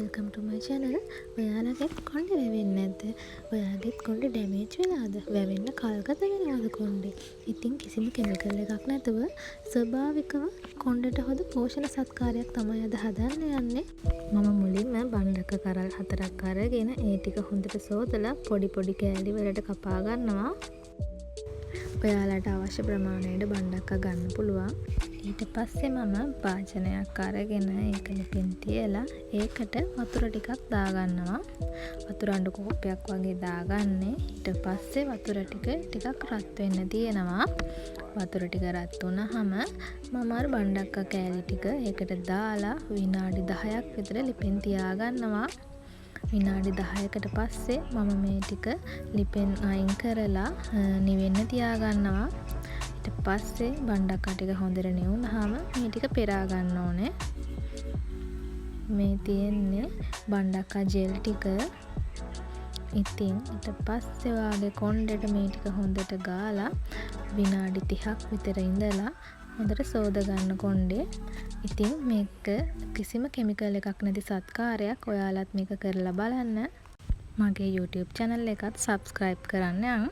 welcome to my channel. ඔයාලගේ කොණ්ඩේ වැවෙන්නේ නැද්ද? ඔයාගේ කොණ්ඩේ ඩැමේජ් වෙලාද? වැවෙන්න කල්ගත වෙනවද කොණ්ඩේ? ඉතින් කිසිම කෙමිකල් එකක් නැතුව ස්වභාවිකව කොණ්ඩේට හොඳ පෝෂණ සත්කාරයක් තමයි අද හදන්න යන්නේ. මම මුලින්ම බණ්ඩක්ක කරල් 4ක් අරගෙන ඒ ටික හොඳට සෝදලා පොඩි පොඩි කෑලි වලට කපා ගන්නවා. ඔයාලට අවශ්‍ය ප්‍රමාණයට බණ්ඩක්ක ගන්න පුළුවන්. ඊට පස්සේ මම භාජනයක් අරගෙන ඒක ලිපෙන් තියලා ඒකට වතුර ටිකක් දාගන්නවා. වතුර අඬු කෝප්පයක් වගේ දාගන්නේ. ඊට පස්සේ වතුර ටිකක් රත් වෙන්න තියෙනවා. වතුර ටික රත් වුණාම මම අර බණ්ඩක්ක කෑලි ටික ඒකට දාලා විනාඩි 10ක් විතර ලිපෙන් තියාගන්නවා. විනාඩි 10කට පස්සේ මම මේ ටික ලිපෙන් අයින් කරලා නිවෙන්න තියාගන්නවා. ඊට පස්සේ බණ්ඩක්ක ටික හොඳට නිවුනහම මේ ටික පෙරා ගන්න ඕනේ. මේ තියෙන්නේ බණ්ඩක්ක ජෙල් ටික. ඉතින් ඊට පස්සේ වාගේ කොණ්ඩේට මේ ටික හොඳට ගාලා විනාඩි 30ක් විතර ඉඳලා හොඳට සෝද ගන්න කොණ්ඩේ. ඉතින් මේක කිසිම කෙමිකල් එකක් නැති සත්කාරයක්. ඔයාලත් මේක කරලා බලන්න. මගේ YouTube channel එකත් subscribe කරන්න.